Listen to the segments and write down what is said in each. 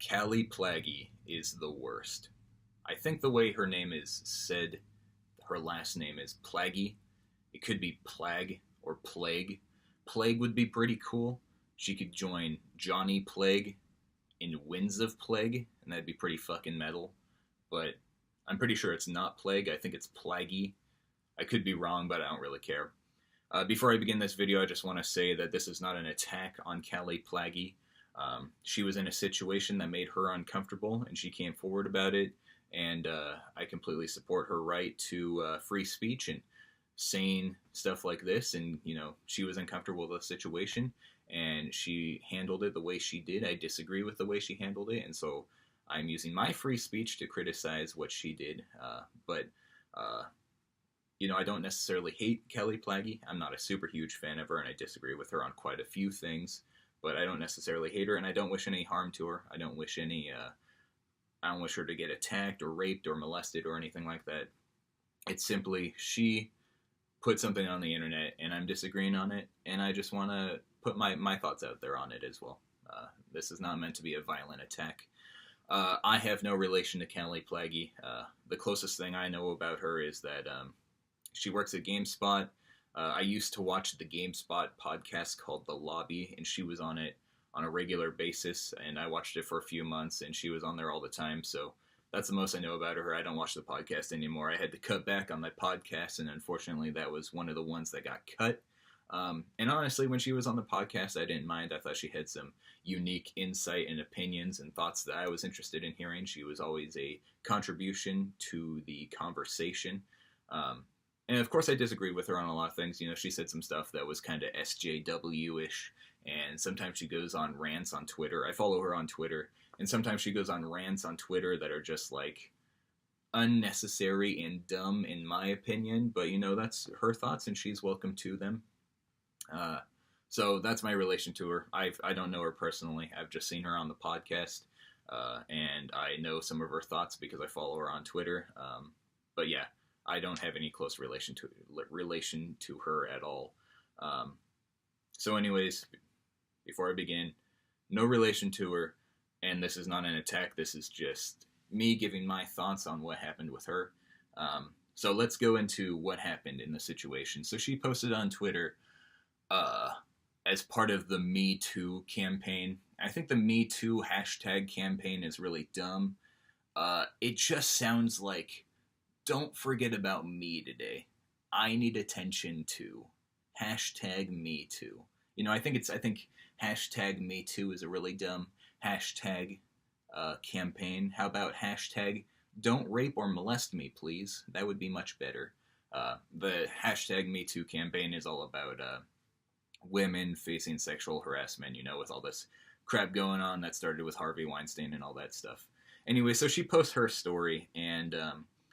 Kallie Plagge is the worst. I think the way her name is said, her last name is Plagge. It could be Plagge or Plague. Plague would be pretty cool. She could join Johnny Plague in Winds of Plague, and that'd be pretty fucking metal. But I'm pretty sure it's not Plague. I think it's Plagge. I could be wrong, but I don't really care. Before I begin this video, I just want to say that this is not an attack on Kallie Plagge. She was in a situation that made her uncomfortable, and she came forward about it. And I completely support her right to free speech and saying stuff like this. And she was uncomfortable with the situation, and she handled it the way she did. I disagree with the way she handled it, and so I'm using my free speech to criticize what she did. But I don't necessarily hate Kallie Plagge. I'm not a super huge fan of her, and I disagree with her on quite a few things. But I don't necessarily hate her, and I don't wish any harm to her. I don't wish her to get attacked or raped or molested or anything like that. It's simply she put something on the internet, and I'm disagreeing on it, and I just want to put my thoughts out there on it as well. This is not meant to be a violent attack. I have no relation to Kallie Plagge. The closest thing I know about her is that she works at GameSpot. I used to watch the GameSpot podcast called The Lobby, and she was on it on a regular basis, and I watched it for a few months, and she was on there all the time, so that's the most I know about her. I don't watch the podcast anymore. I had to cut back on my podcast, and unfortunately that was one of the ones that got cut. And honestly, when she was on the podcast, I didn't mind. I thought she had some unique insight and opinions and thoughts that I was interested in hearing. She was always a contribution to the conversation. And of course, I disagree with her on a lot of things. She said some stuff that was kind of SJW-ish, and sometimes she goes on rants on Twitter. I follow her on Twitter, and sometimes she goes on rants on Twitter that are just like unnecessary and dumb, in my opinion. But that's her thoughts, and she's welcome to them. So that's my relation to her. I don't know her personally. I've just seen her on the podcast, and I know some of her thoughts because I follow her on Twitter. But yeah. I don't have any close relation to her at all. So anyways, before I begin, no relation to her, and this is not an attack. This is just me giving my thoughts on what happened with her. So let's go into what happened in the situation. So she posted on Twitter as part of the Me Too campaign. I think the Me Too hashtag campaign is really dumb. It just sounds like, don't forget about me today. I need attention too. Hashtag me too. I think hashtag me too is a really dumb hashtag campaign. How about hashtag don't rape or molest me, please? That would be much better. The hashtag me too campaign is all about women facing sexual harassment, with all this crap going on that started with Harvey Weinstein and all that stuff. Anyway, so she posts her story, and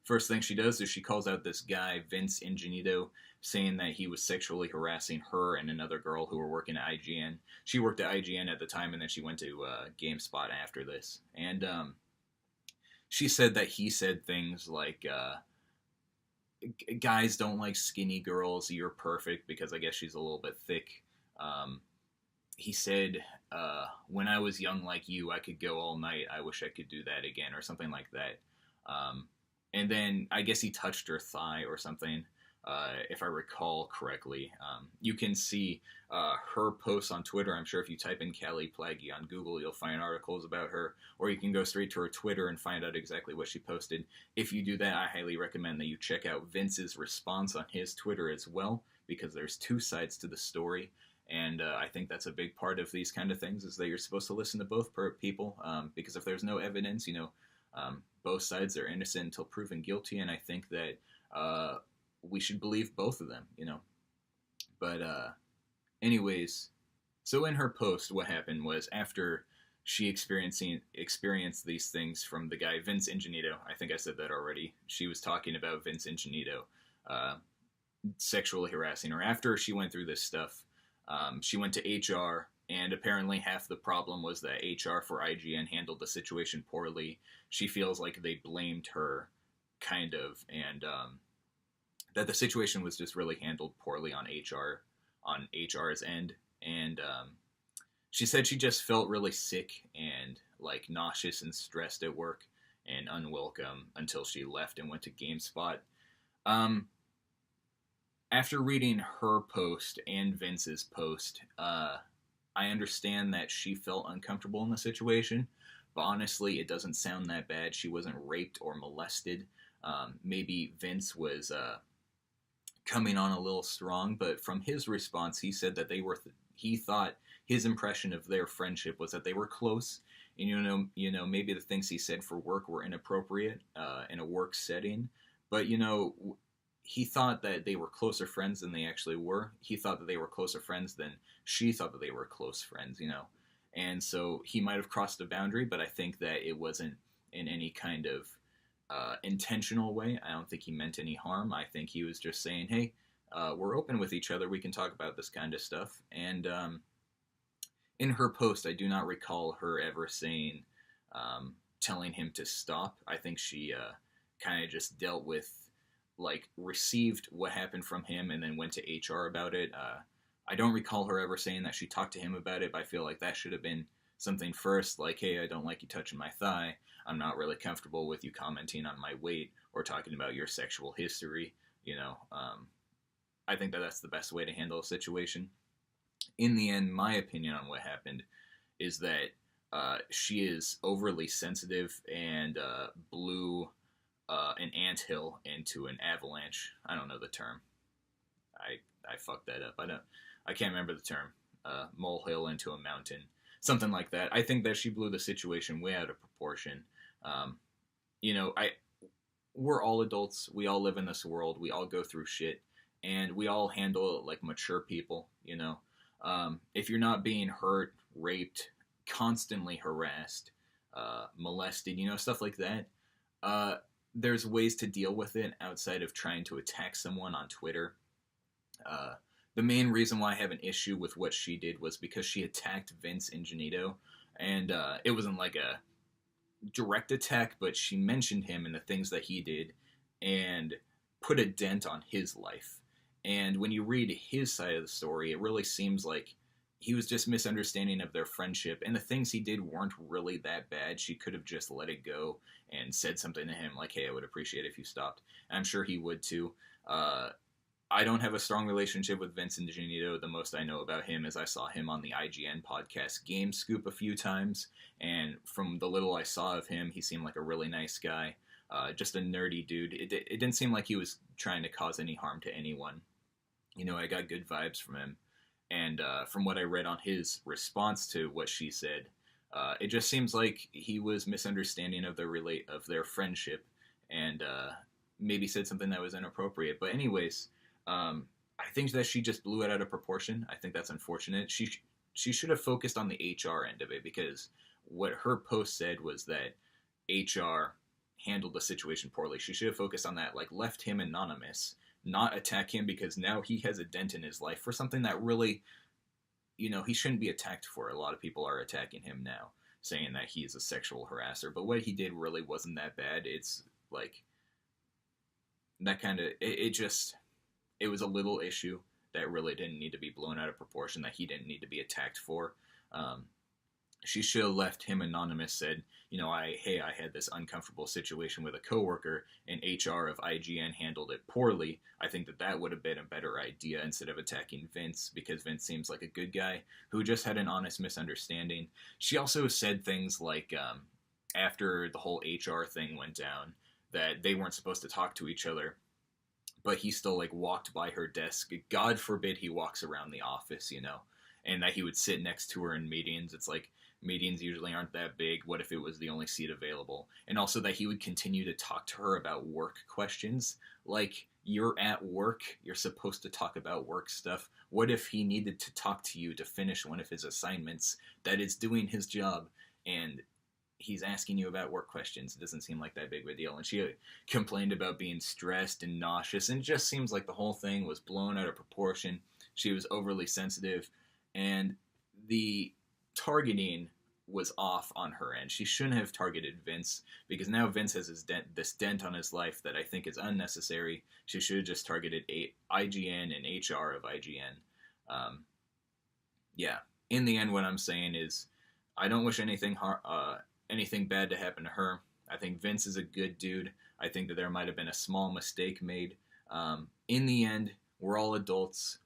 first thing she does is she calls out this guy, Vince Ingenito, saying that he was sexually harassing her and another girl who were working at IGN. She worked at IGN at the time, and then she went to GameSpot after this. And she said that he said things like, guys don't like skinny girls, you're perfect, because I guess she's a little bit thick. He said, when I was young like you, I could go all night. I wish I could do that again, or something like that. And then I guess he touched her thigh or something, if I recall correctly. You can see her posts on Twitter. I'm sure if you type in Kallie Plagge on Google, you'll find articles about her. Or you can go straight to her Twitter and find out exactly what she posted. If you do that, I highly recommend that you check out Vince's response on his Twitter as well, because there's two sides to the story. And I think that's a big part of these kind of things, is that you're supposed to listen to both people, because if there's no evidence, both sides are innocent until proven guilty, and I think that we should believe both of them, But anyways, so in her post, what happened was after she experienced these things from the guy, Vince Ingenito, I think I said that already, she was talking about Vince Ingenito sexually harassing her. After she went through this stuff, she went to HR, and apparently half the problem was that HR for IGN handled the situation poorly. She feels like they blamed her, kind of, and that the situation was just really handled poorly on HR's end. And she said she just felt really sick and like nauseous and stressed at work and unwelcome until she left and went to GameSpot. Um, After reading her post and Vince's post, I understand that she felt uncomfortable in the situation, but honestly, it doesn't sound that bad. She wasn't raped or molested. Maybe Vince was coming on a little strong, but from his response, he said that he thought his impression of their friendship was that they were close. And maybe the things he said for work were inappropriate in a work setting, but he thought that they were closer friends than they actually were. He thought that they were closer friends than she thought that they were close friends. And so he might have crossed a boundary, but I think that it wasn't in any kind of intentional way. I don't think he meant any harm. I think he was just saying, hey, we're open with each other. We can talk about this kind of stuff. And in her post, I do not recall her ever saying, telling him to stop. I think she kind of just dealt with, received what happened from him and then went to HR about it. I don't recall her ever saying that she talked to him about it, but I feel like that should have been something first, like, hey, I don't like you touching my thigh. I'm not really comfortable with you commenting on my weight or talking about your sexual history. I think that that's the best way to handle a situation. In the end, my opinion on what happened is that she is overly sensitive and blew an anthill into an avalanche. I don't know the term. I fucked that up. I can't remember the term. Molehill into a mountain. Something like that. I think that she blew the situation way out of proportion. We're all adults. We all live in this world. We all go through shit. And we all handle it like mature people, If you're not being hurt, raped, constantly harassed, molested, stuff like that, there's ways to deal with it outside of trying to attack someone on Twitter. The main reason why I have an issue with what she did was because she attacked Vince Ingenito, and it wasn't like a direct attack, but she mentioned him and the things that he did and put a dent on his life. And when you read his side of the story, it really seems like he was just misunderstanding of their friendship, and the things he did weren't really that bad. She could have just let it go and said something to him like, hey, I would appreciate it if you stopped. And I'm sure he would too. I don't have a strong relationship with Vincent Ingenito. The most I know about him is I saw him on the IGN podcast Game Scoop a few times, and from the little I saw of him, he seemed like a really nice guy. Just a nerdy dude. It didn't seem like he was trying to cause any harm to anyone. I got good vibes from him. And from what I read on his response to what she said, it just seems like he was misunderstanding of their friendship and maybe said something that was inappropriate. But anyways, I think that she just blew it out of proportion. I think that's unfortunate. She should have focused on the HR end of it, because what her post said was that HR handled the situation poorly. She should have focused on that, left him anonymous, not attack him, because now he has a dent in his life for something that really, he shouldn't be attacked for. A lot of people are attacking him now, saying that he's a sexual harasser, but what he did really wasn't that bad. It's that kind of, it was a little issue that really didn't need to be blown out of proportion, that he didn't need to be attacked for. She should have left him anonymous, said, I had this uncomfortable situation with a coworker, and HR of IGN handled it poorly. I think that would have been a better idea instead of attacking Vince, because Vince seems like a good guy who just had an honest misunderstanding. She also said things like, after the whole HR thing went down, that they weren't supposed to talk to each other, but he still walked by her desk. God forbid he walks around the office, and that he would sit next to her in meetings. It's like, meetings usually aren't that big. What if it was the only seat available? And also that he would continue to talk to her about work questions. You're at work, you're supposed to talk about work stuff. What if he needed to talk to you to finish one of his assignments that is doing his job, and he's asking you about work questions? It doesn't seem like that big of a deal. And she complained about being stressed and nauseous, and it just seems like the whole thing was blown out of proportion. She was overly sensitive, and the targeting was off on her end. She shouldn't have targeted Vince, because now Vince has this dent on his life that I think is unnecessary. She should have just targeted IGN and HR of IGN. In the end, what I'm saying is, I don't wish anything anything bad to happen to her. I think Vince is a good dude. I think that there might have been a small mistake made. In the end, we're all adults.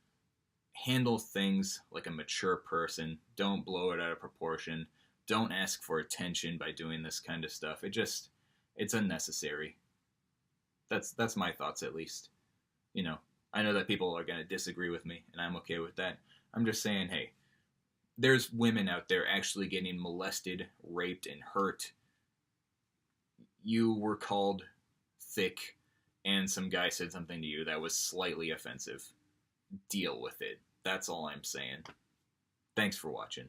Handle things like a mature person. Don't blow it out of proportion. Don't ask for attention by doing this kind of stuff. It's unnecessary. That's my thoughts, at least. I know that people are going to disagree with me, and I'm okay with that. I'm just saying, hey, there's women out there actually getting molested, raped, and hurt. You were called thick, and some guy said something to you that was slightly offensive. Deal with it. That's all I'm saying. Thanks for watching.